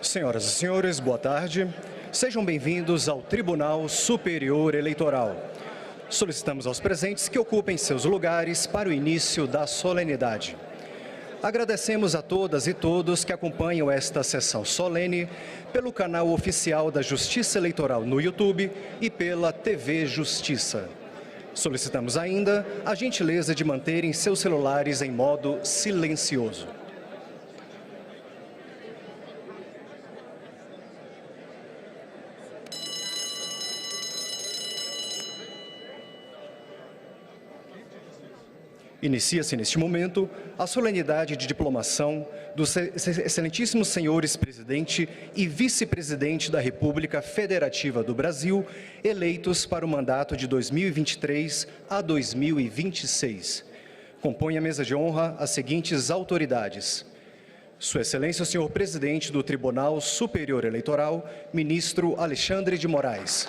Senhoras e senhores, boa tarde. Sejam bem-vindos ao Tribunal Superior Eleitoral. Solicitamos aos presentes que ocupem seus lugares para o início da solenidade. Agradecemos a todas e todos que acompanham esta sessão solene pelo canal oficial da Justiça Eleitoral no YouTube e pela TV Justiça. Solicitamos ainda a gentileza de manterem seus celulares em modo silencioso. Inicia-se neste momento a solenidade de diplomação dos excelentíssimos senhores presidente e vice-presidente da República Federativa do Brasil, eleitos para o mandato de 2023 a 2026. Compõe a mesa de honra as seguintes autoridades: Sua Excelência o senhor presidente do Tribunal Superior Eleitoral, ministro Alexandre de Moraes.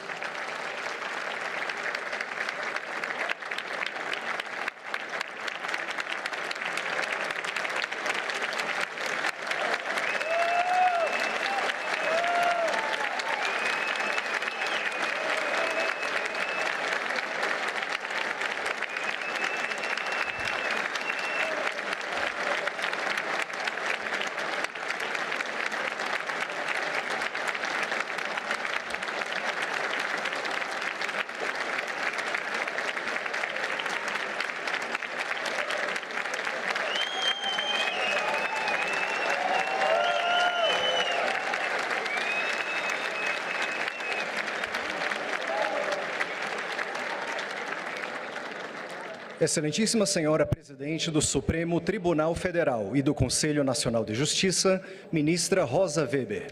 Excelentíssima Senhora Presidente do Supremo Tribunal Federal e do Conselho Nacional de Justiça, Ministra Rosa Weber.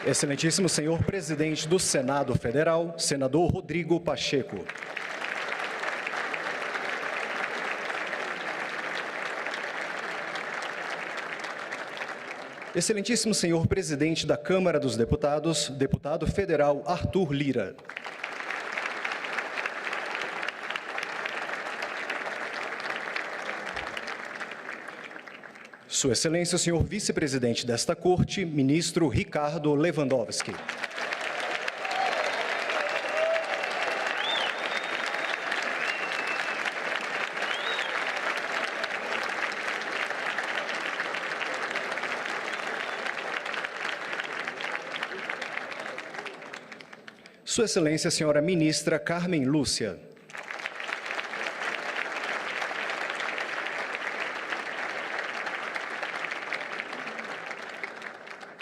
Excelentíssimo Senhor Presidente do Senado Federal, Senador Rodrigo Pacheco. Excelentíssimo Senhor Presidente da Câmara dos Deputados, Deputado Federal Arthur Lira. Sua Excelência, o senhor Vice-Presidente desta Corte, Ministro Ricardo Lewandowski. Sua Excelência, a senhora Ministra Carmen Lúcia.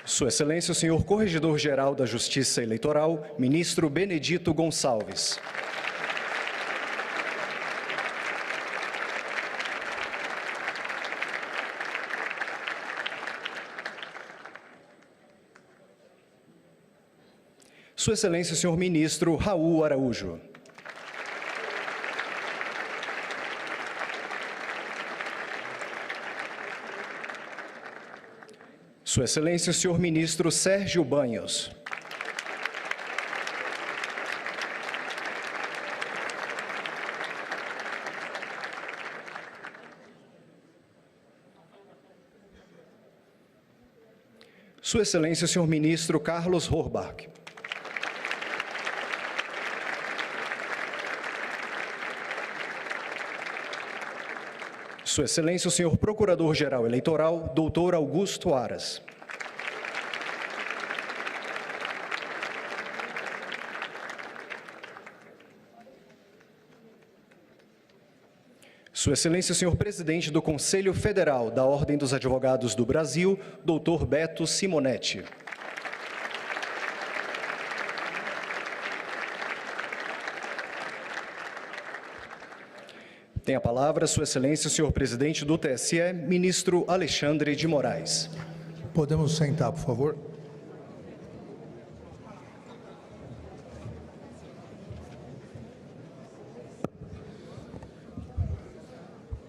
Sua Excelência, o senhor Corregedor-Geral da Justiça Eleitoral, Ministro Benedito Gonçalves. Sua Excelência, o senhor Ministro Raul Araújo. Sua Excelência, o senhor Ministro Sérgio Banhos. Sua Excelência, o senhor Ministro Carlos Horbach. Sua Excelência, o senhor Procurador-Geral Eleitoral, Dr. Augusto Aras. Sua Excelência, o senhor Presidente do Conselho Federal da Ordem dos Advogados do Brasil, Dr. Beto Simonetti. Tem a palavra Sua Excelência, o senhor Presidente do TSE, Ministro Alexandre de Moraes. Podemos sentar, por favor.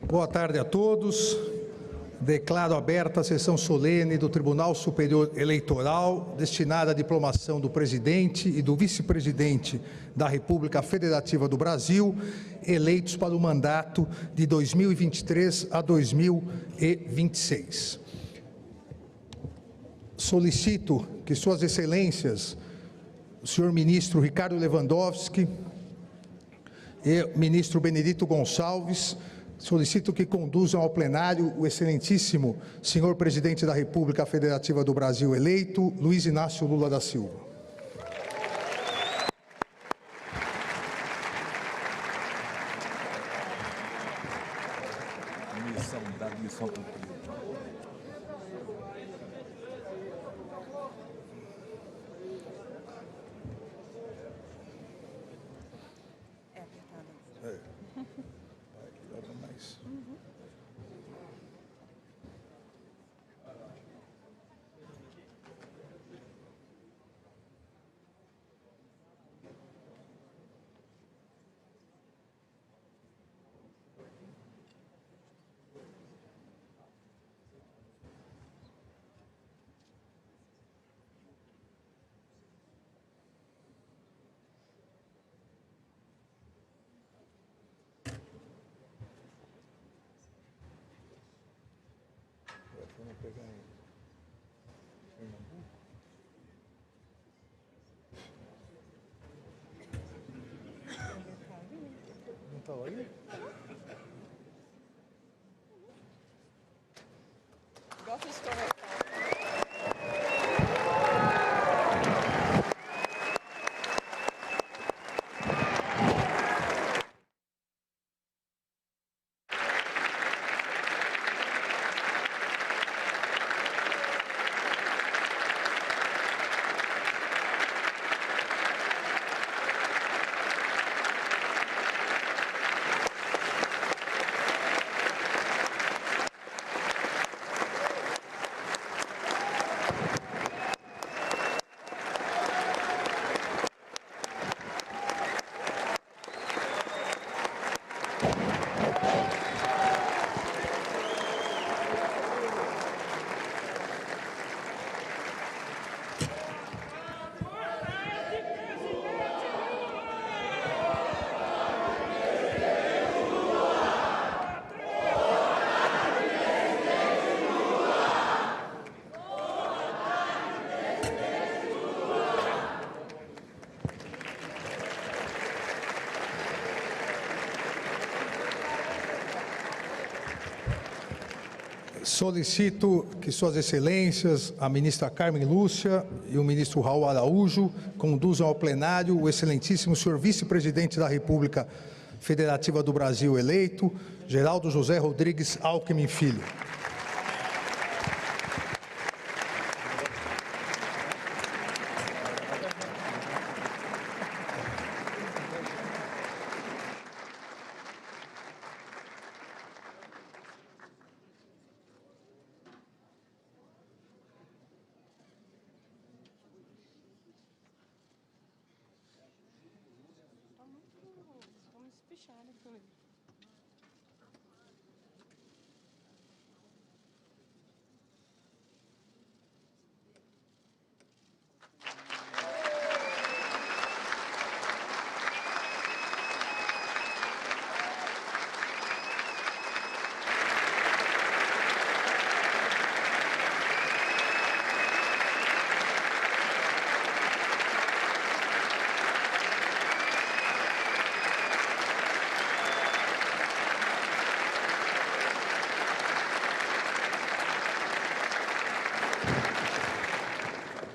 Boa tarde a todos. Declaro aberta a sessão solene do Tribunal Superior Eleitoral, destinada à diplomação do presidente e do vice-presidente da República Federativa do Brasil, eleitos para o mandato de 2023 a 2026. Solicito que Suas Excelências, o senhor ministro Ricardo Lewandowski e o ministro Benedito Gonçalves, solicito que conduzam ao plenário o excelentíssimo senhor presidente da República Federativa do Brasil eleito, Luiz Inácio Lula da Silva. Não está aí? Gosta de conversar. Solicito que Suas Excelências, a ministra Carmen Lúcia e o ministro Raul Araújo, conduzam ao plenário o excelentíssimo senhor vice-presidente da República Federativa do Brasil eleito, Geraldo José Rodrigues Alckmin Filho. Vamos espichar aqui.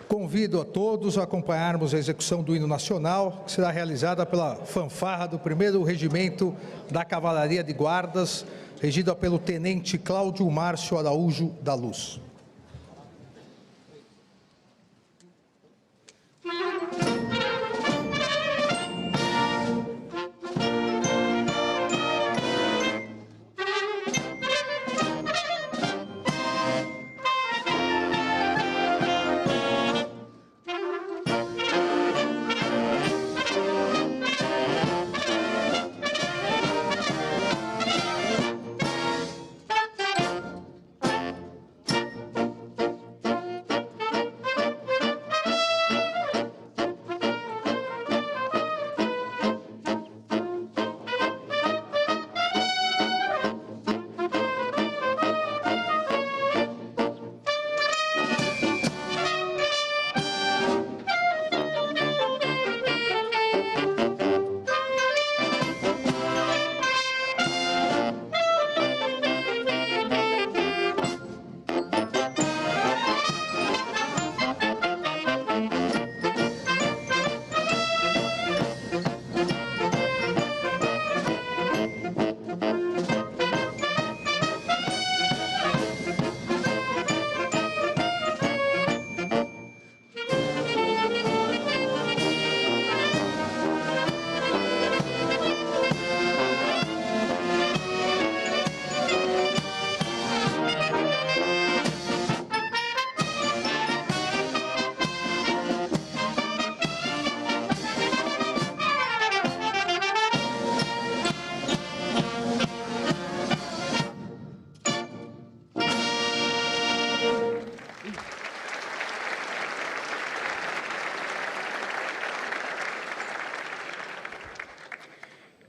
Convido a todos a acompanharmos a execução do hino nacional, que será realizada pela fanfarra do 1º Regimento da Cavalaria de Guardas, regida pelo Tenente Cláudio Márcio Araújo da Luz.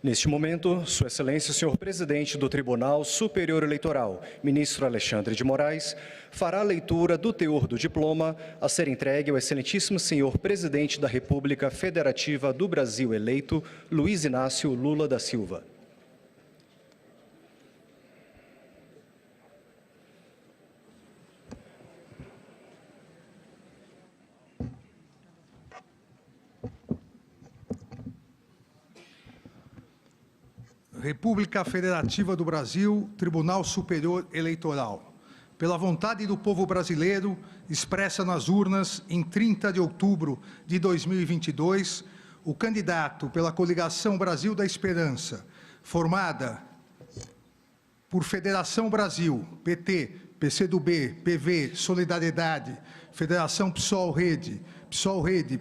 Neste momento, Sua Excelência, o senhor presidente do Tribunal Superior Eleitoral, ministro Alexandre de Moraes, fará a leitura do teor do diploma a ser entregue ao excelentíssimo senhor presidente da República Federativa do Brasil eleito, Luiz Inácio Lula da Silva. República Federativa do Brasil, Tribunal Superior Eleitoral. Pela vontade do povo brasileiro, expressa nas urnas em 30 de outubro de 2022, o candidato pela coligação Brasil da Esperança, formada por Federação Brasil, PT, PCdoB, PV, Solidariedade, Federação PSOL-Rede,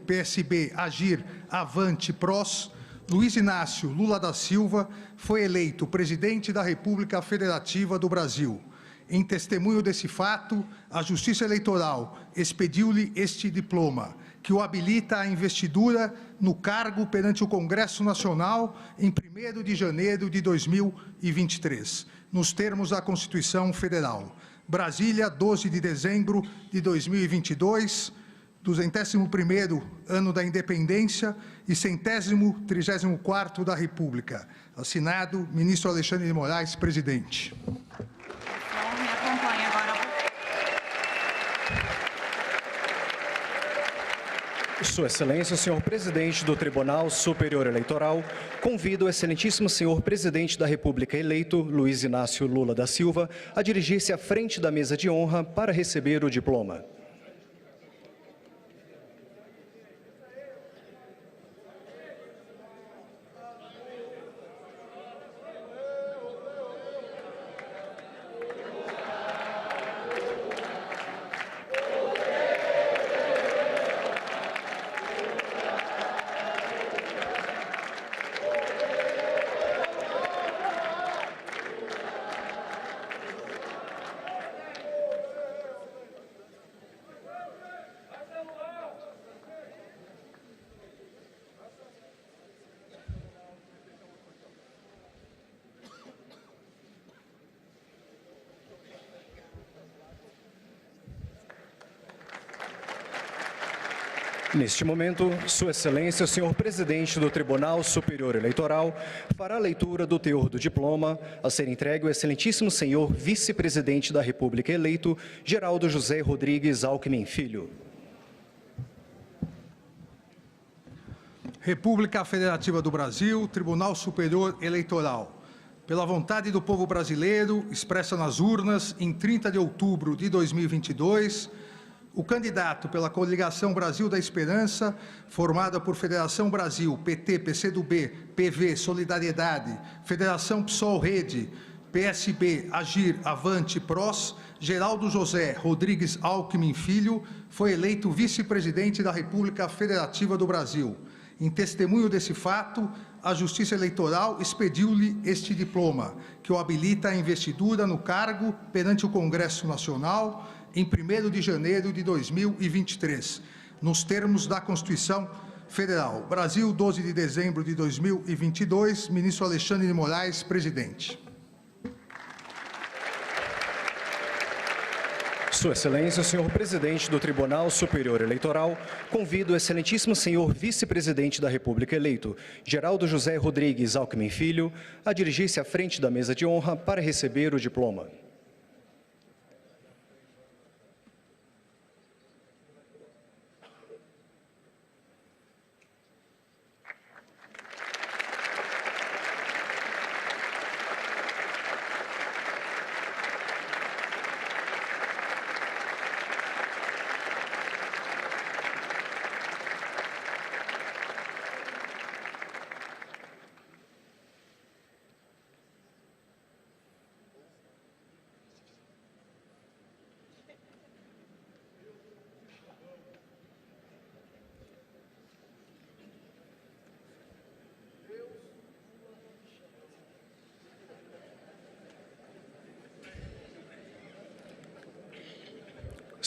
PSB, Agir, Avante, PROS, Luiz Inácio Lula da Silva foi eleito presidente da República Federativa do Brasil. Em testemunho desse fato, a Justiça Eleitoral expediu-lhe este diploma, que o habilita à investidura no cargo perante o Congresso Nacional em 1º de janeiro de 2023, nos termos da Constituição Federal. Brasília, 12 de dezembro de 2022, 201º ano da Independência e 134º da República. Assinado, ministro Alexandre de Moraes, presidente. Me acompanha agora. Sua Excelência, o senhor presidente do Tribunal Superior Eleitoral, convida o excelentíssimo senhor presidente da República eleito, Luiz Inácio Lula da Silva, a dirigir-se à frente da mesa de honra para receber o diploma. Neste momento, Sua Excelência, o senhor presidente do Tribunal Superior Eleitoral, fará a leitura do teor do diploma a ser entregue ao excelentíssimo senhor vice-presidente da República eleito, Geraldo José Rodrigues Alckmin Filho. República Federativa do Brasil, Tribunal Superior Eleitoral. Pela vontade do povo brasileiro, expressa nas urnas, em 30 de outubro de 2022, o candidato pela coligação Brasil da Esperança, formada por Federação Brasil, PT, PCdoB, PV, Solidariedade, Federação PSOL-Rede, PSB, Agir, Avante, PROS, Geraldo José Rodrigues Alckmin Filho, foi eleito vice-presidente da República Federativa do Brasil. Em testemunho desse fato, a Justiça Eleitoral expediu-lhe este diploma, que o habilita à investidura no cargo perante o Congresso Nacional em 1º de janeiro de 2023, nos termos da Constituição Federal. Brasil, 12 de dezembro de 2022, ministro Alexandre de Moraes, presidente. Sua Excelência, o senhor presidente do Tribunal Superior Eleitoral, convida o excelentíssimo senhor vice-presidente da República eleito, Geraldo José Rodrigues Alckmin Filho, a dirigir-se à frente da mesa de honra para receber o diploma.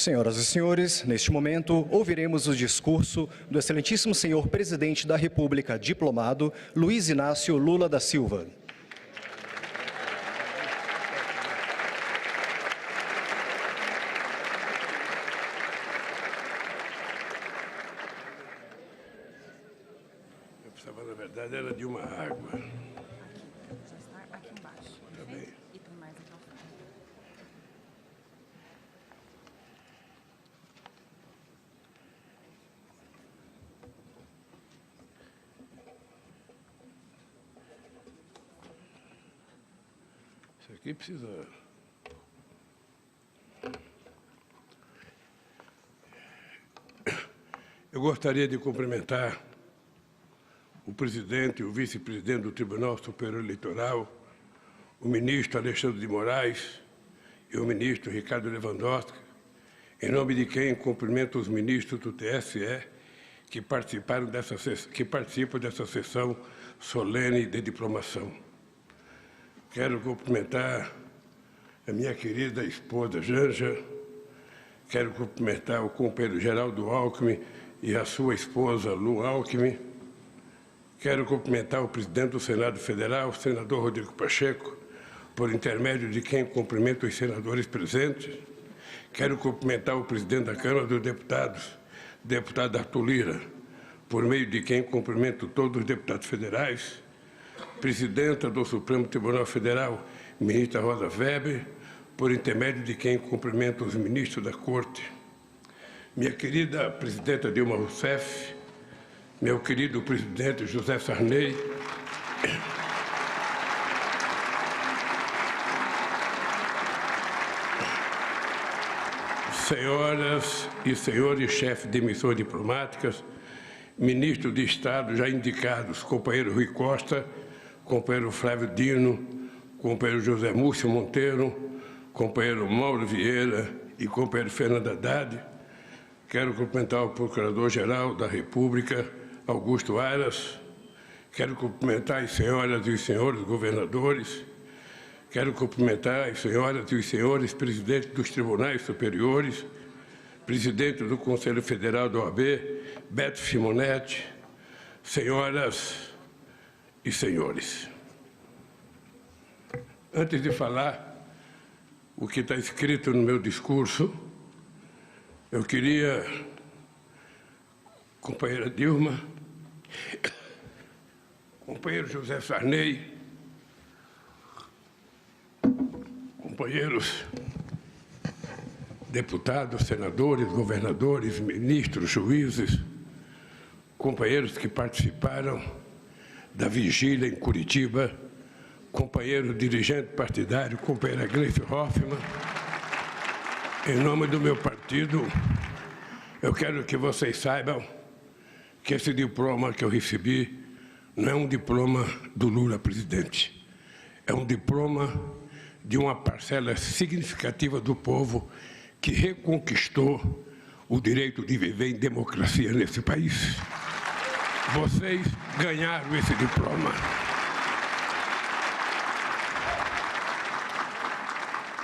Senhoras e senhores, neste momento ouviremos o discurso do excelentíssimo senhor presidente da República, diplomado Luiz Inácio Lula da Silva. Eu precisava, na verdade, era de uma água. Já está aqui embaixo. Tá bem. E tem mais aqui ao fundo. Isso aqui precisa... Eu gostaria de cumprimentar o presidente e o vice-presidente do Tribunal Superior Eleitoral, o ministro Alexandre de Moraes e o ministro Ricardo Lewandowski, em nome de quem cumprimento os ministros do TSE que participam dessa sessão solene de diplomação. Quero cumprimentar a minha querida esposa Janja, quero cumprimentar o companheiro Geraldo Alckmin e a sua esposa Lu Alckmin. Quero cumprimentar o presidente do Senado Federal, o senador Rodrigo Pacheco, por intermédio de quem cumprimento os senadores presentes. Quero cumprimentar o presidente da Câmara dos Deputados, deputado Arthur Lira, por meio de quem cumprimento todos os deputados federais. Presidenta do Supremo Tribunal Federal, ministra Rosa Weber, por intermédio de quem cumprimento os ministros da Corte. Minha querida presidenta Dilma Rousseff, meu querido presidente José Sarney, senhoras e senhores chefes de missões diplomáticas, ministros de Estado já indicados, companheiro Rui Costa, companheiro Flávio Dino, companheiro José Múcio Monteiro, companheiro Mauro Vieira e companheiro Fernando Haddad. Quero cumprimentar o Procurador-Geral da República, Augusto Aras. Quero cumprimentar as senhoras e os senhores governadores. Quero cumprimentar as senhoras e os senhores presidentes dos tribunais superiores, presidente do Conselho Federal da OAB, Beto Simonetti, senhoras e senhores. Antes de falar o que está escrito no meu discurso, eu queria, companheira Dilma, companheiro José Sarney, companheiros deputados, senadores, governadores, ministros, juízes, companheiros que participaram da vigília em Curitiba, companheiro dirigente partidário, companheira Gleice Hoffmann, em nome do meu partido, eu quero que vocês saibam que esse diploma que eu recebi não é um diploma do Lula presidente, é um diploma de uma parcela significativa do povo que reconquistou o direito de viver em democracia nesse país. Vocês ganharam esse diploma.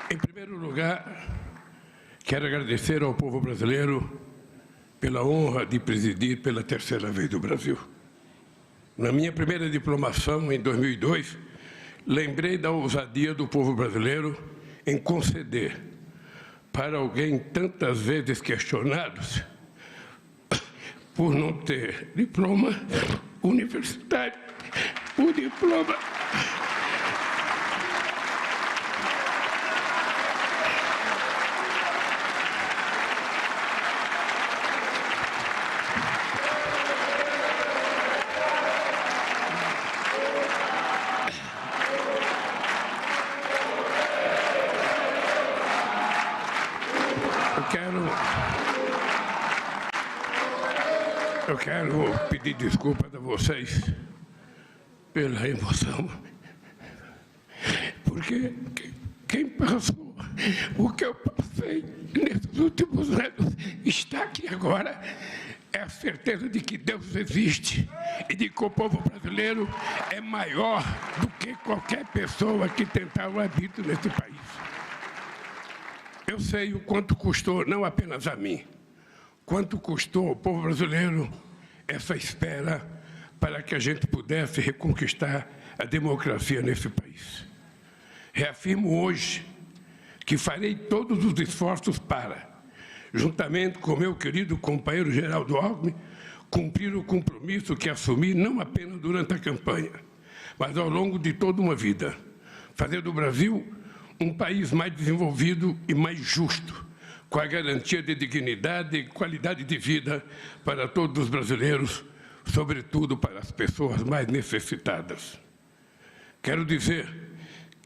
Em primeiro lugar, quero agradecer ao povo brasileiro pela honra de presidir pela terceira vez do Brasil. Na minha primeira diplomação, em 2002, lembrei da ousadia do povo brasileiro em conceder para alguém tantas vezes questionados por não ter diploma universitário, o diploma Eu quero pedir desculpas a vocês pela emoção, porque quem passou o que eu passei nesses últimos anos está aqui agora, é a certeza de que Deus existe e de que o povo brasileiro é maior do que qualquer pessoa que tentar o arbítrio nesse país. Eu sei o quanto custou, não apenas a mim, quanto custou ao povo brasileiro essa espera para que a gente pudesse reconquistar a democracia nesse país. Reafirmo hoje que farei todos os esforços para, juntamente com meu querido companheiro Geraldo Alckmin, cumprir o compromisso que assumi não apenas durante a campanha, mas ao longo de toda uma vida, fazer do Brasil um país mais desenvolvido e mais justo, com a garantia de dignidade e qualidade de vida para todos os brasileiros, sobretudo para as pessoas mais necessitadas. Quero dizer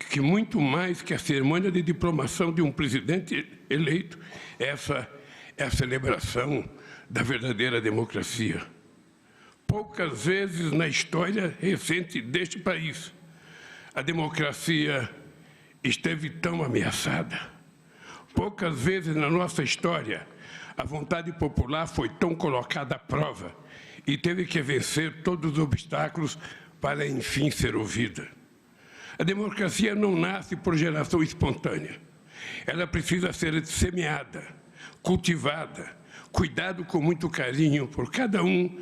que muito mais que a cerimônia de diplomação de um presidente eleito, essa é a celebração da verdadeira democracia. Poucas vezes na história recente deste país a democracia esteve tão ameaçada. Poucas vezes na nossa história a vontade popular foi tão colocada à prova e teve que vencer todos os obstáculos para, enfim, ser ouvida. A democracia não nasce por geração espontânea. Ela precisa ser semeada, cultivada, cuidado com muito carinho por cada um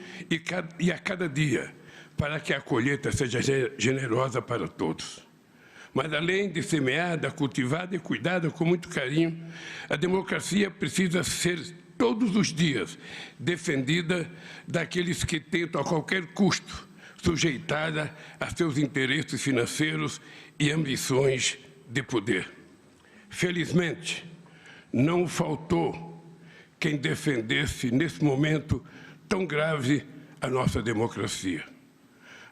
e a cada dia, para que a colheita seja generosa para todos. Mas, além de semeada, cultivada e cuidada com muito carinho, a democracia precisa ser, todos os dias, defendida daqueles que tentam, a qualquer custo, sujeitada a seus interesses financeiros e ambições de poder. Felizmente, não faltou quem defendesse, nesse momento tão grave, a nossa democracia.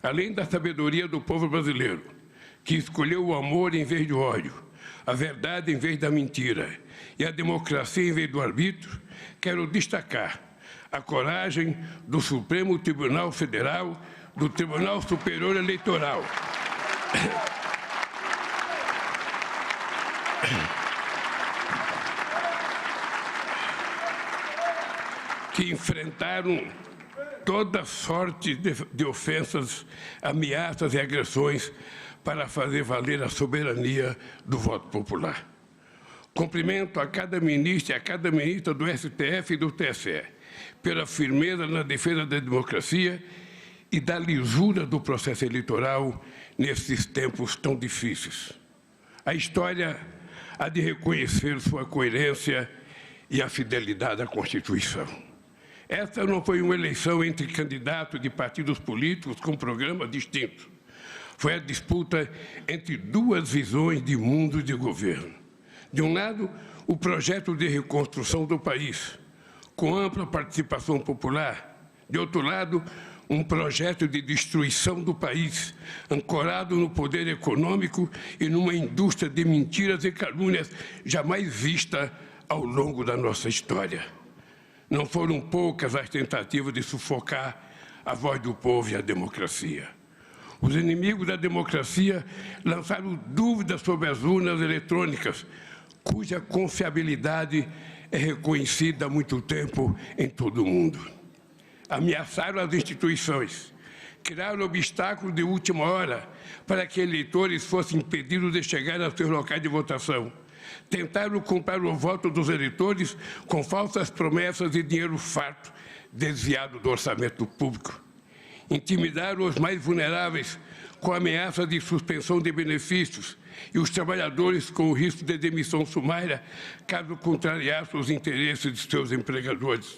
Além da sabedoria do povo brasileiro, que escolheu o amor em vez do ódio, a verdade em vez da mentira e a democracia em vez do arbítrio, quero destacar a coragem do Supremo Tribunal Federal, do Tribunal Superior Eleitoral, que enfrentaram toda sorte de ofensas, ameaças e agressões para fazer valer a soberania do voto popular. Cumprimento a cada ministro e a cada ministra do STF e do TSE pela firmeza na defesa da democracia e da lisura do processo eleitoral nesses tempos tão difíceis. A história há de reconhecer sua coerência e a fidelidade à Constituição. Esta não foi uma eleição entre candidatos de partidos políticos com programas distintos. Foi a disputa entre duas visões de mundo e de governo. De um lado, o projeto de reconstrução do país, com ampla participação popular. De outro lado, um projeto de destruição do país, ancorado no poder econômico e numa indústria de mentiras e calúnias jamais vista ao longo da nossa história. Não foram poucas as tentativas de sufocar a voz do povo e a democracia. Os inimigos da democracia lançaram dúvidas sobre as urnas eletrônicas, cuja confiabilidade é reconhecida há muito tempo em todo o mundo. Ameaçaram as instituições, criaram obstáculos de última hora para que eleitores fossem impedidos de chegar aos seus locais de votação. Tentaram comprar o voto dos eleitores com falsas promessas e dinheiro farto desviado do orçamento público. Intimidaram os mais vulneráveis com ameaça de suspensão de benefícios e os trabalhadores com o risco de demissão sumária caso contrariassem os interesses de seus empregadores.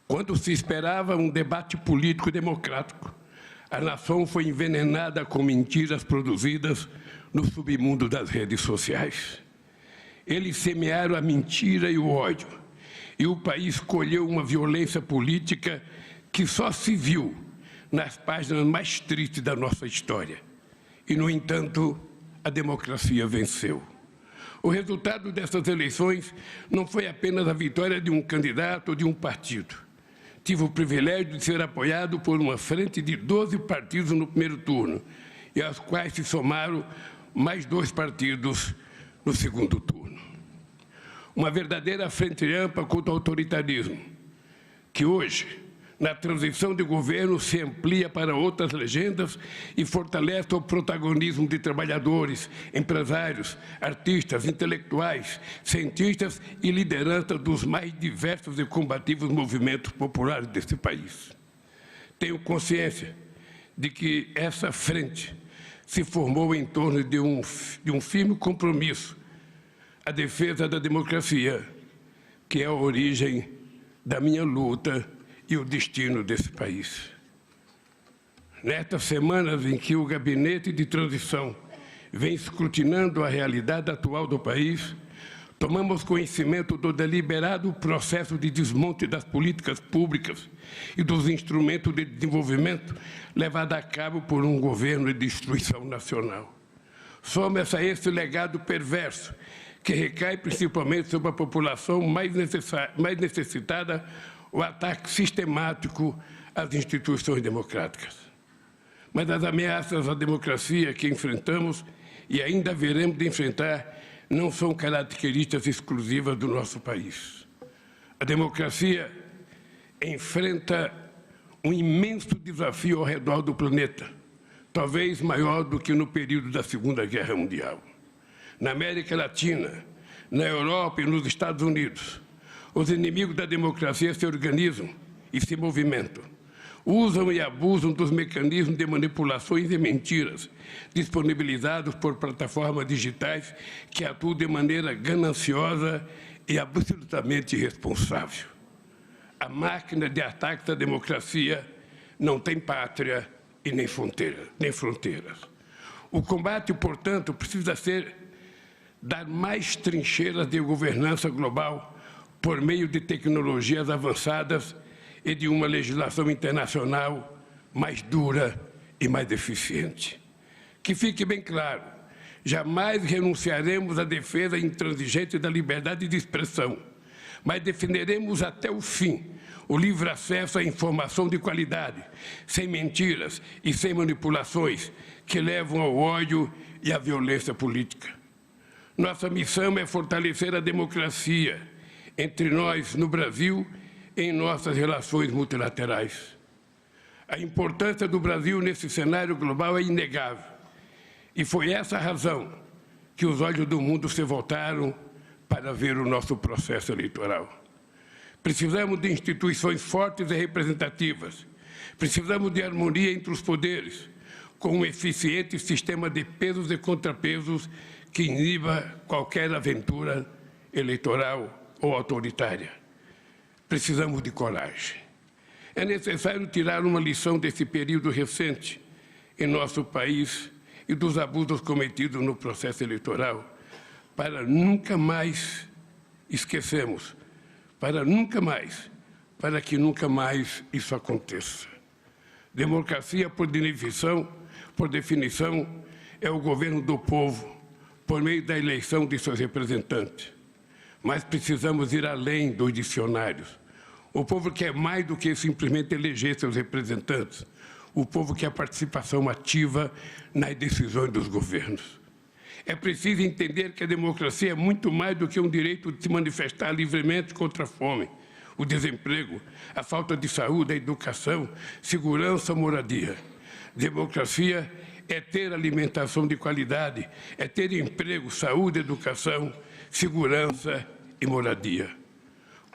Quando se esperava um debate político democrático, a nação foi envenenada com mentiras produzidas no submundo das redes sociais. Eles semearam a mentira e o ódio, e o país colheu uma violência política que só se viu nas páginas mais tristes da nossa história. E, no entanto, a democracia venceu. O resultado dessas eleições não foi apenas a vitória de um candidato ou de um partido. Tive o privilégio de ser apoiado por uma frente de 12 partidos no primeiro turno, e aos quais se somaram mais 2 partidos no segundo turno. Uma verdadeira frente ampla contra o autoritarismo, que hoje Na transição de governo, se amplia para outras legendas e fortalece o protagonismo de trabalhadores, empresários, artistas, intelectuais, cientistas e lideranças dos mais diversos e combativos movimentos populares deste país. Tenho consciência de que essa frente se formou em torno de um firme compromisso, a defesa da democracia, que é a origem da minha luta e o destino desse país. Nestas semanas em que o gabinete de transição vem escrutinando a realidade atual do país, tomamos conhecimento do deliberado processo de desmonte das políticas públicas e dos instrumentos de desenvolvimento levado a cabo por um governo de destruição nacional. Soma-se a esse legado perverso, que recai principalmente sobre a população mais necessitada, o ataque sistemático às instituições democráticas. Mas as ameaças à democracia que enfrentamos e ainda veremos de enfrentar não são características exclusivas do nosso país. A democracia enfrenta um imenso desafio ao redor do planeta, talvez maior do que no período da Segunda Guerra Mundial. Na América Latina, na Europa e nos Estados Unidos, os inimigos da democracia se organizam e se movimentam. Usam e abusam dos mecanismos de manipulações e mentiras disponibilizados por plataformas digitais que atuam de maneira gananciosa e absolutamente irresponsável. A máquina de ataque à democracia não tem pátria e nem fronteiras. O combate, portanto, precisa dar mais trincheiras de governança global por meio de tecnologias avançadas e de uma legislação internacional mais dura e mais eficiente. Que fique bem claro, jamais renunciaremos à defesa intransigente da liberdade de expressão, mas defenderemos até o fim o livre acesso à informação de qualidade, sem mentiras e sem manipulações que levam ao ódio e à violência política. Nossa missão é fortalecer a democracia entre nós no Brasil e em nossas relações multilaterais. A importância do Brasil nesse cenário global é inegável. E foi essa a razão que os olhos do mundo se voltaram para ver o nosso processo eleitoral. Precisamos de instituições fortes e representativas. Precisamos de harmonia entre os poderes, com um eficiente sistema de pesos e contrapesos que iniba qualquer aventura eleitoral ou autoritária. Precisamos de coragem. É necessário tirar uma lição desse período recente em nosso país e dos abusos cometidos no processo eleitoral, para nunca mais esquecemos, para que nunca mais isso aconteça. Democracia, por definição, é o governo do povo, por meio da eleição de seus representantes. Mas precisamos ir além dos dicionários. O povo quer mais do que simplesmente eleger seus representantes. O povo quer participação ativa nas decisões dos governos. É preciso entender que a democracia é muito mais do que um direito de se manifestar livremente contra a fome, o desemprego, a falta de saúde, a educação, segurança, moradia. Democracia é ter alimentação de qualidade, é ter emprego, saúde, educação, segurança e moradia.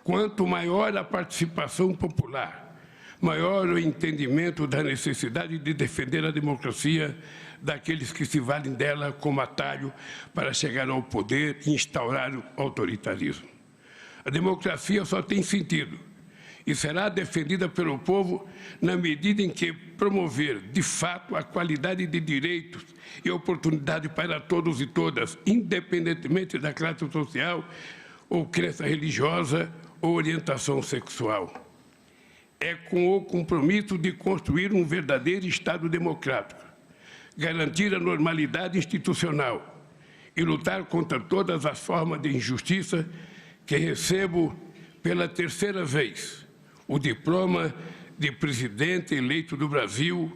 Quanto maior a participação popular, maior o entendimento da necessidade de defender a democracia daqueles que se valem dela como atalho para chegar ao poder e instaurar o autoritarismo. A democracia só tem sentido e será defendida pelo povo na medida em que promover, de fato, a qualidade de direitos e oportunidade para todos e todas, independentemente da classe social ou crença religiosa ou orientação sexual. É com o compromisso de construir um verdadeiro Estado democrático, garantir a normalidade institucional e lutar contra todas as formas de injustiça que recebo pela terceira vez o diploma de presidente eleito do Brasil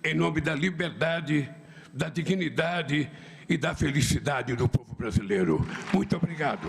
em nome da liberdade, da dignidade e da felicidade do povo brasileiro. Muito obrigado.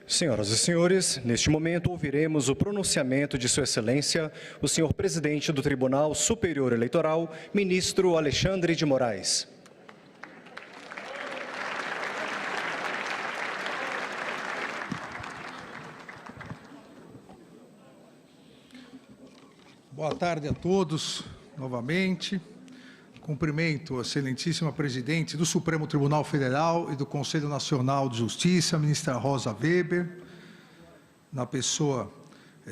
Senhoras e senhores, neste momento ouviremos o pronunciamento de Sua Excelência, o senhor presidente do Tribunal Superior Eleitoral, ministro Alexandre de Moraes. Boa tarde a todos, novamente. Cumprimento a excelentíssima presidente do Supremo Tribunal Federal e do Conselho Nacional de Justiça, a ministra Rosa Weber, na pessoa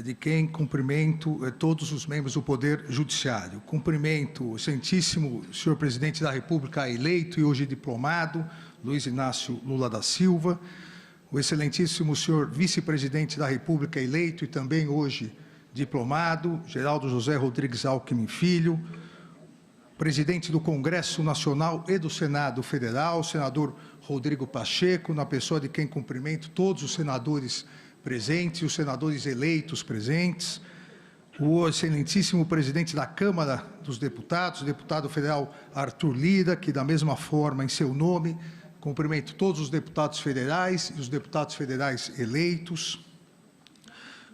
de quem cumprimento todos os membros do Poder Judiciário. Cumprimento o excelentíssimo senhor presidente da República eleito e hoje diplomado, Luiz Inácio Lula da Silva, o excelentíssimo senhor vice-presidente da República eleito e também hoje diplomado, Geraldo José Rodrigues Alckmin Filho, presidente do Congresso Nacional e do Senado Federal, senador Rodrigo Pacheco, na pessoa de quem cumprimento todos os senadores presentes, os senadores eleitos presentes, o excelentíssimo presidente da Câmara dos Deputados, o deputado federal Arthur Lira, que da mesma forma, em seu nome, cumprimento todos os deputados federais e os deputados federais eleitos.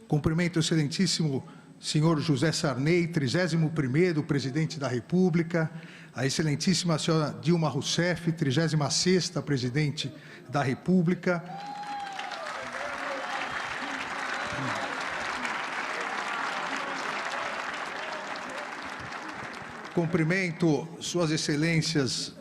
Cumprimento o excelentíssimo senhor José Sarney, 31º presidente da República, a excelentíssima senhora Dilma Rousseff, 36ª presidente da República. Cumprimento suas excelências,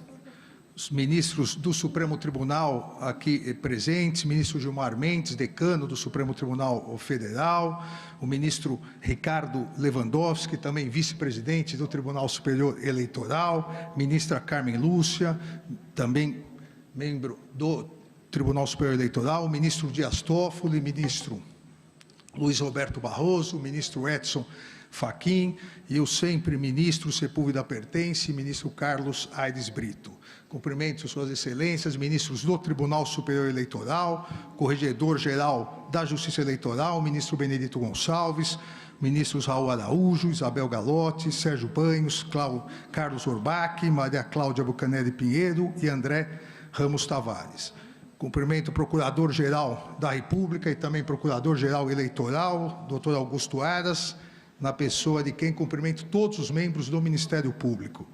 os ministros do Supremo Tribunal aqui presentes, ministro Gilmar Mendes, decano do Supremo Tribunal Federal, o ministro Ricardo Lewandowski, também vice-presidente do Tribunal Superior Eleitoral, ministra Carmen Lúcia, também membro do Tribunal Superior Eleitoral, o ministro Dias Toffoli, ministro Luiz Roberto Barroso, o ministro Edson Fachin e o sempre ministro Sepúlveda Pertence, ministro Carlos Aires Brito. Cumprimento suas excelências, ministros do Tribunal Superior Eleitoral, corregedor-geral da Justiça Eleitoral, ministro Benedito Gonçalves, ministros Raul Araújo, Isabel Galotti, Sérgio Banhos, Carlos Orbach, Maria Cláudia Bucanelli Pinheiro e André Ramos Tavares. Cumprimento o Procurador-Geral da República e também Procurador-Geral Eleitoral, doutor Augusto Aras, na pessoa de quem cumprimento todos os membros do Ministério Público.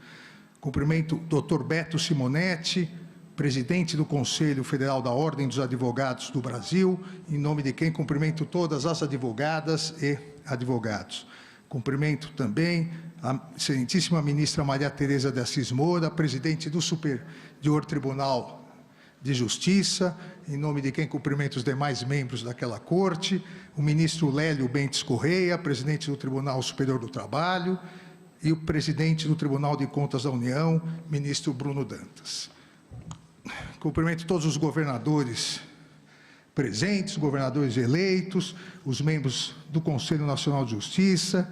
Cumprimento o Dr. Beto Simonetti, presidente do Conselho Federal da Ordem dos Advogados do Brasil, em nome de quem cumprimento todas as advogadas e advogados. Cumprimento também a excelentíssima ministra Maria Tereza de Assis Moura, presidente do Superior Tribunal de Justiça, em nome de quem cumprimento os demais membros daquela corte, o ministro Lélio Bentes Correia, presidente do Tribunal Superior do Trabalho, e o presidente do Tribunal de Contas da União, ministro Bruno Dantas. Cumprimento todos os governadores presentes, governadores eleitos, os membros do Conselho Nacional de Justiça,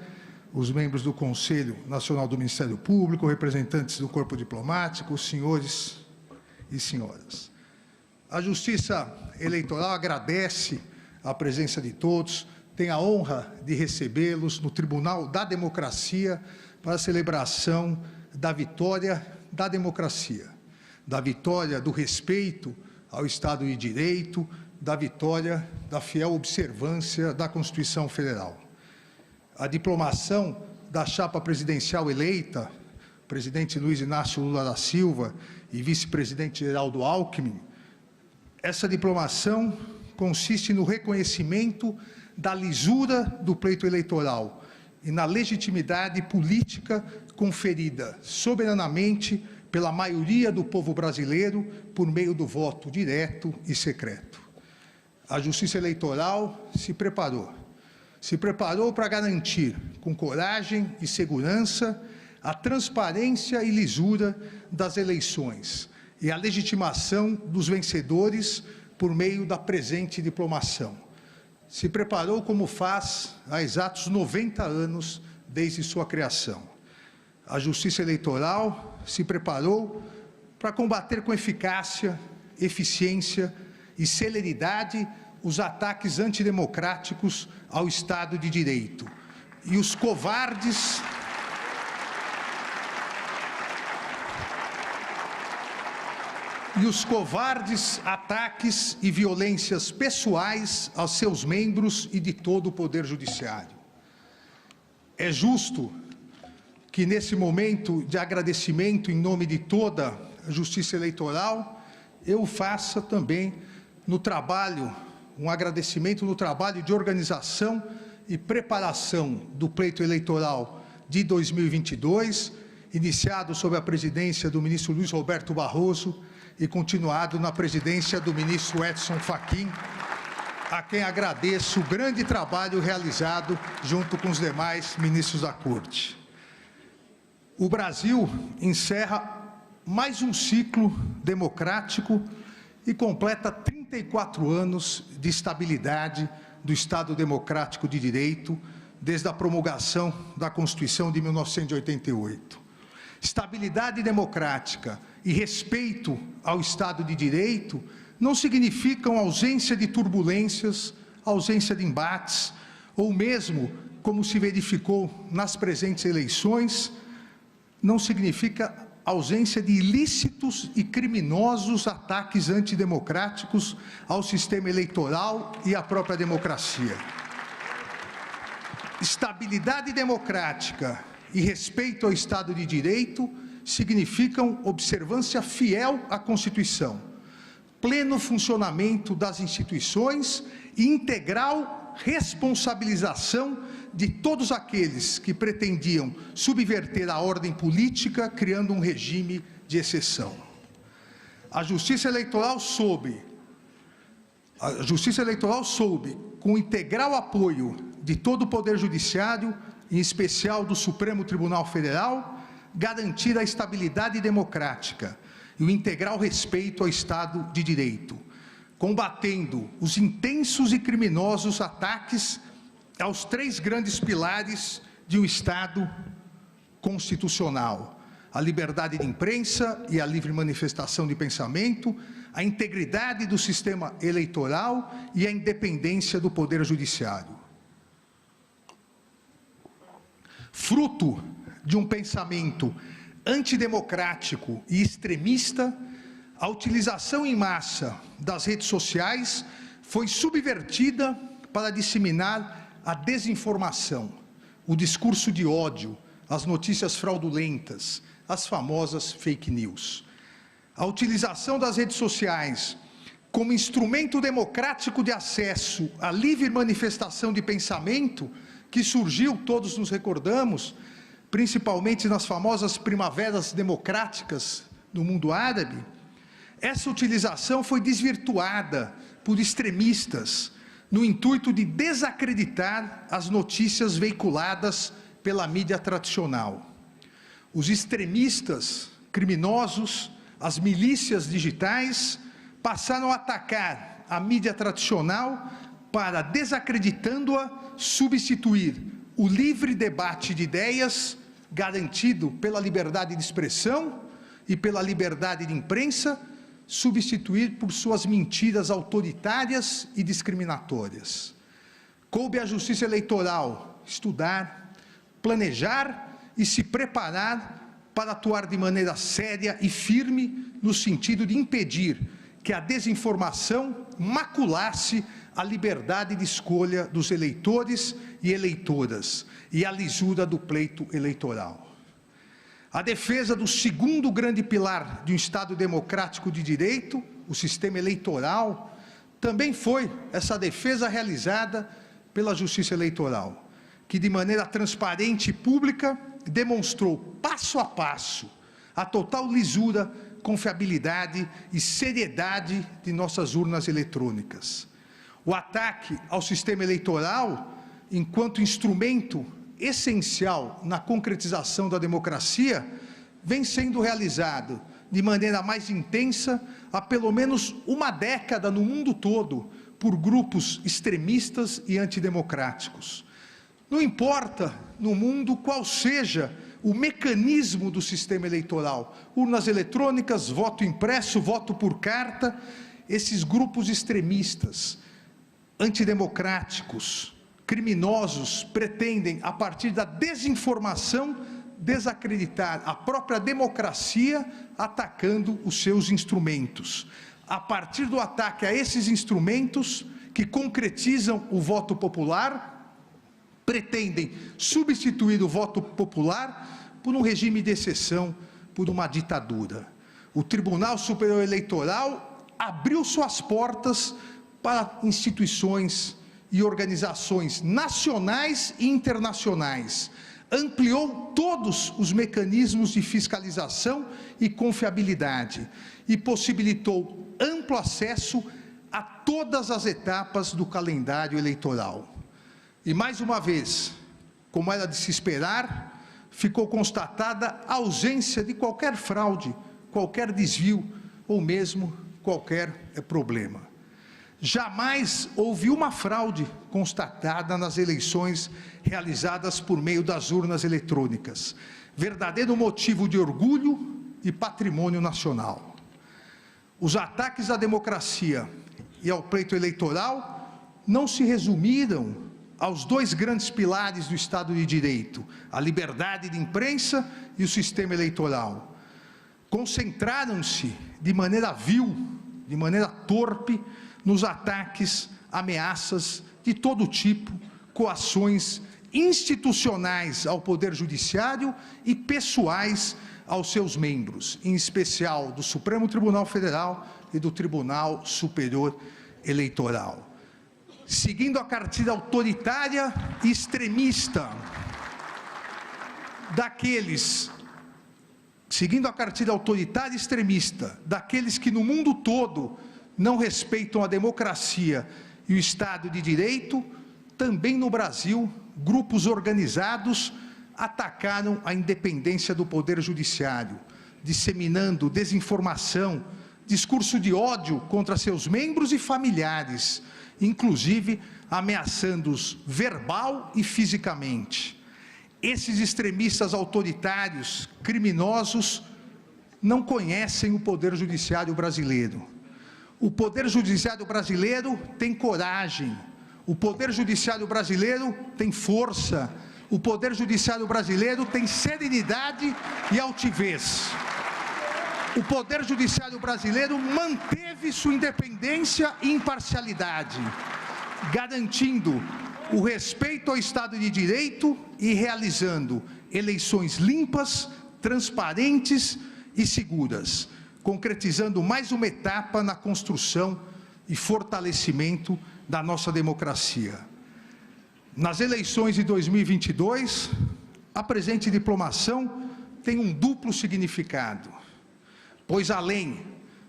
os membros do Conselho Nacional do Ministério Público, representantes do corpo diplomático, senhores e senhoras. A Justiça Eleitoral agradece a presença de todos, tem a honra de recebê-los no Tribunal da Democracia para a celebração da vitória da democracia, da vitória do respeito ao Estado de Direito, da vitória da fiel observância da Constituição Federal. A diplomação da chapa presidencial eleita, presidente Luiz Inácio Lula da Silva e vice-presidente Geraldo Alckmin, essa diplomação consiste no reconhecimento da lisura do pleito eleitoral e na legitimidade política conferida soberanamente pela maioria do povo brasileiro por meio do voto direto e secreto. A Justiça Eleitoral se preparou para garantir, com coragem e segurança, a transparência e lisura das eleições e a legitimação dos vencedores por meio da presente diplomação. Se preparou como faz há exatos 90 anos desde sua criação. A Justiça Eleitoral se preparou para combater com eficácia, eficiência e celeridade os ataques antidemocráticos ao Estado de Direito e os covardes e os covardes ataques e violências pessoais aos seus membros e de todo o Poder Judiciário. É justo que, nesse momento de agradecimento em nome de toda a Justiça Eleitoral, eu faça também um agradecimento no trabalho de organização e preparação do pleito eleitoral de 2022, iniciado sob a presidência do ministro Luiz Roberto Barroso e continuado na presidência do ministro Edson Fachin, a quem agradeço o grande trabalho realizado junto com os demais ministros da Corte. O Brasil encerra mais um ciclo democrático e completa 34 anos de estabilidade do Estado Democrático de Direito, desde a promulgação da Constituição de 1988. Estabilidade democrática e respeito ao Estado de Direito não significam ausência de turbulências, ausência de embates, ou mesmo, como se verificou nas presentes eleições, não significa ausência de ilícitos e criminosos ataques antidemocráticos ao sistema eleitoral e à própria democracia. Estabilidade democrática e respeito ao Estado de Direito significam observância fiel à Constituição, pleno funcionamento das instituições e integral responsabilização de todos aqueles que pretendiam subverter a ordem política, criando um regime de exceção. A Justiça Eleitoral soube, com o integral apoio de todo o Poder Judiciário, em especial do Supremo Tribunal Federal, garantir a estabilidade democrática e o integral respeito ao Estado de Direito, combatendo os intensos e criminosos ataques aos 3 grandes pilares de um Estado constitucional: a liberdade de imprensa e a livre manifestação de pensamento, a integridade do sistema eleitoral e a independência do Poder Judiciário. Fruto de um pensamento antidemocrático e extremista, a utilização em massa das redes sociais foi subvertida para disseminar a desinformação, o discurso de ódio, as notícias fraudulentas, as famosas fake news. A utilização das redes sociais como instrumento democrático de acesso à livre manifestação de pensamento, que surgiu, todos nos recordamos, principalmente nas famosas primaveras democráticas do mundo árabe, essa utilização foi desvirtuada por extremistas, no intuito de desacreditar as notícias veiculadas pela mídia tradicional. Os extremistas, criminosos, as milícias digitais, passaram a atacar a mídia tradicional para, desacreditando-a, substituir o livre debate de ideias, garantido pela liberdade de expressão e pela liberdade de imprensa, substituir por suas mentiras autoritárias e discriminatórias. Coube à Justiça Eleitoral estudar, planejar e se preparar para atuar de maneira séria e firme no sentido de impedir que a desinformação maculasse a liberdade de escolha dos eleitores e eleitoras e a lisura do pleito eleitoral. A defesa do segundo grande pilar de um Estado democrático de direito, o sistema eleitoral, também foi essa defesa realizada pela Justiça Eleitoral, que de maneira transparente e pública demonstrou passo a passo a total lisura, confiabilidade e seriedade de nossas urnas eletrônicas. O ataque ao sistema eleitoral, enquanto instrumento essencial na concretização da democracia, vem sendo realizado de maneira mais intensa há pelo menos uma década no mundo todo por grupos extremistas e antidemocráticos. Não importa no mundo qual seja o mecanismo do sistema eleitoral, urnas eletrônicas, voto impresso, voto por carta, esses grupos extremistas, antidemocráticos, criminosos, pretendem, a partir da desinformação, desacreditar a própria democracia atacando os seus instrumentos. A partir do ataque a esses instrumentos que concretizam o voto popular, pretendem substituir o voto popular por um regime de exceção, por uma ditadura. O Tribunal Superior Eleitoral abriu suas portas para instituições e organizações nacionais e internacionais, ampliou todos os mecanismos de fiscalização e confiabilidade e possibilitou amplo acesso a todas as etapas do calendário eleitoral. E mais uma vez, como era de se esperar, ficou constatada a ausência de qualquer fraude, qualquer desvio ou mesmo qualquer problema. Jamais houve uma fraude constatada nas eleições realizadas por meio das urnas eletrônicas. Verdadeiro motivo de orgulho e patrimônio nacional. Os ataques à democracia e ao pleito eleitoral não se resumiram aos dois grandes pilares do Estado de Direito, a liberdade de imprensa e o sistema eleitoral. Concentraram-se de maneira vil, de maneira torpe, nos ataques, ameaças de todo tipo, coações institucionais ao Poder Judiciário e pessoais aos seus membros, em especial do Supremo Tribunal Federal e do Tribunal Superior Eleitoral. Seguindo a cartilha autoritária e extremista daqueles que no mundo todo não respeitam a democracia e o Estado de Direito, também no Brasil, grupos organizados atacaram a independência do Poder Judiciário, disseminando desinformação, discurso de ódio contra seus membros e familiares, inclusive ameaçando-os verbal e fisicamente. Esses extremistas autoritários, criminosos, não conhecem o Poder Judiciário brasileiro. O Poder Judiciário brasileiro tem coragem, o Poder Judiciário brasileiro tem força, o Poder Judiciário brasileiro tem serenidade e altivez. O Poder Judiciário brasileiro manteve sua independência e imparcialidade, garantindo o respeito ao Estado de Direito e realizando eleições limpas, transparentes e seguras, concretizando mais uma etapa na construção e fortalecimento da nossa democracia. Nas eleições de 2022, a presente diplomação tem um duplo significado, pois além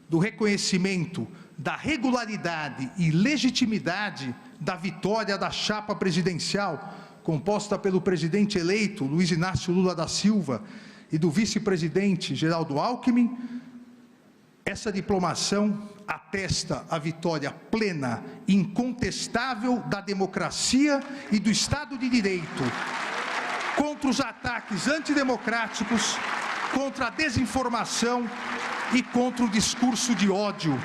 do reconhecimento da regularidade e legitimidade da vitória da chapa presidencial, composta pelo presidente eleito Luiz Inácio Lula da Silva e do vice-presidente Geraldo Alckmin, essa diplomação atesta a vitória plena e incontestável da democracia e do Estado de Direito contra os ataques antidemocráticos, contra a desinformação e contra o discurso de ódio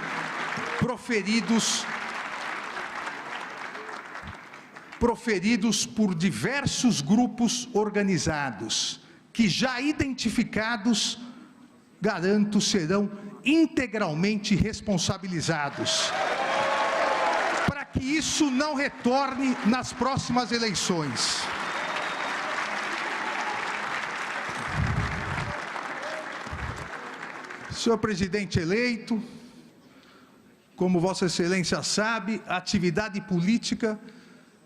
proferidos por diversos grupos organizados, que já identificados, garanto, serão integralmente responsabilizados, para que isso não retorne nas próximas eleições. Senhor presidente eleito, como Vossa Excelência sabe, a atividade política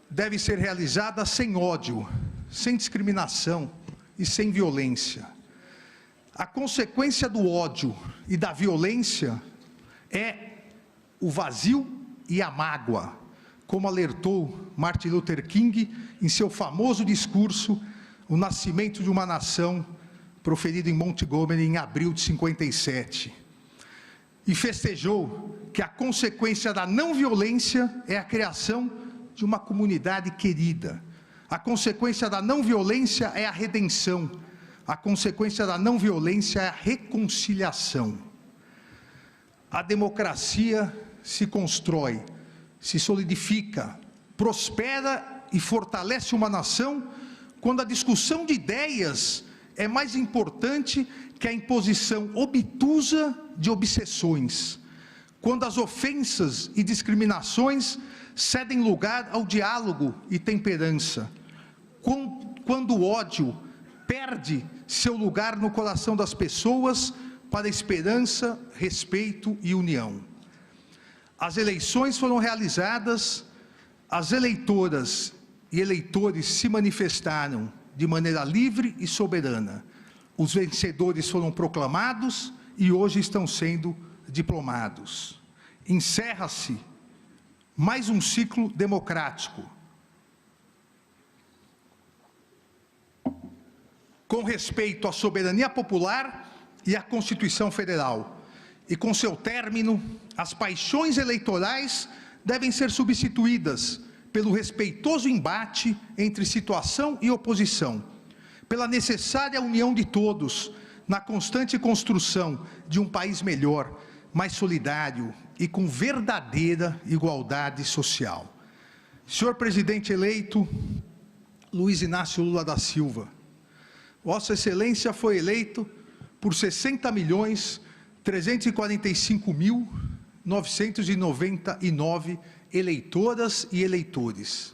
deve ser realizada sem ódio, sem discriminação e sem violência. A consequência do ódio e da violência é o vazio e a mágoa, como alertou Martin Luther King em seu famoso discurso, O Nascimento de uma Nação, proferido em Montgomery em abril de 57. E festejou que a consequência da não violência é a criação de uma comunidade querida. A consequência da não violência é a redenção. A consequência da não violência é a reconciliação. A democracia se constrói, se solidifica, prospera e fortalece uma nação quando a discussão de ideias é mais importante que a imposição obtusa de obsessões, quando as ofensas e discriminações cedem lugar ao diálogo e temperança, quando o ódio perde seu lugar no coração das pessoas para esperança, respeito e união. As eleições foram realizadas, as eleitoras e eleitores se manifestaram de maneira livre e soberana. Os vencedores foram proclamados e hoje estão sendo diplomados. Encerra-se mais um ciclo democrático. Com respeito à soberania popular e à Constituição Federal. E com seu término, as paixões eleitorais devem ser substituídas pelo respeitoso embate entre situação e oposição, pela necessária união de todos na constante construção de um país melhor, mais solidário e com verdadeira igualdade social. Senhor presidente eleito Luiz Inácio Lula da Silva, Vossa Excelência foi eleito por 60.345.999 eleitoras e eleitores.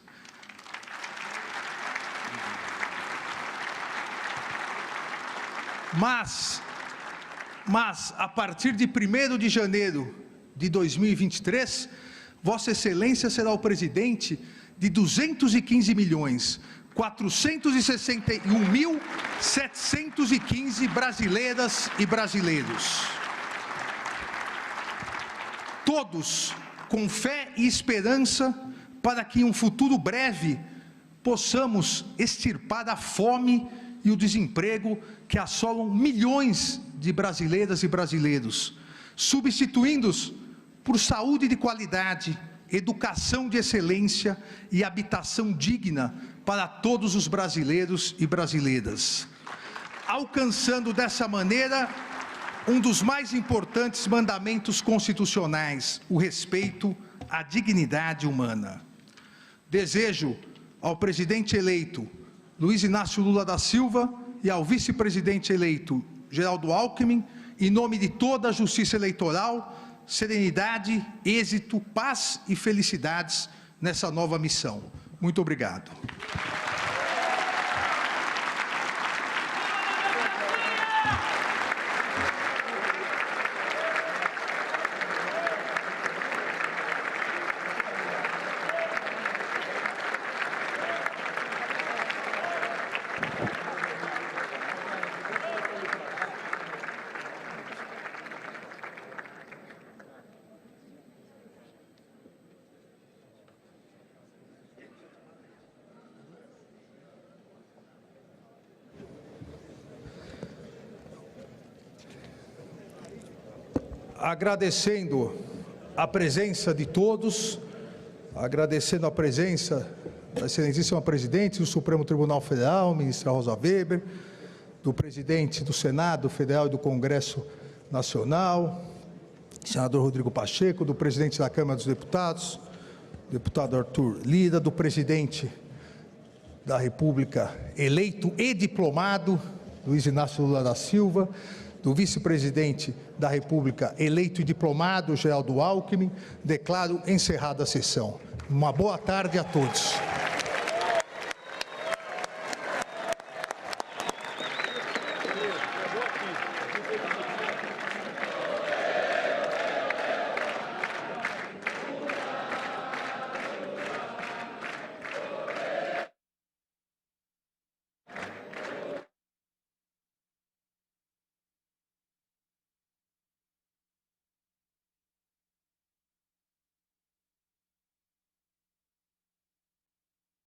Mas, a partir de 1º de janeiro de 2023, Vossa Excelência será o presidente de 215.461.715 brasileiras e brasileiros. Todos com fé e esperança para que em um futuro breve possamos extirpar a fome e o desemprego que assolam milhões de brasileiras e brasileiros, substituindo-os por saúde de qualidade, educação de excelência e habitação digna para todos os brasileiros e brasileiras, alcançando dessa maneira um dos mais importantes mandamentos constitucionais, o respeito à dignidade humana. Desejo ao presidente eleito Luiz Inácio Lula da Silva e ao vice-presidente eleito Geraldo Alckmin, em nome de toda a Justiça Eleitoral, serenidade, êxito, paz e felicidades nessa nova missão. Muito obrigado. Agradecendo a presença de todos, agradecendo a presença da excelentíssima presidente do Supremo Tribunal Federal, ministra Rosa Weber, do presidente do Senado Federal e do Congresso Nacional, senador Rodrigo Pacheco, do presidente da Câmara dos Deputados, deputado Arthur Lira, do presidente da República eleito e diplomado, Luiz Inácio Lula da Silva, do vice-presidente da República eleito e diplomado, Geraldo Alckmin. Declaro encerrada a sessão. Uma boa tarde a todos.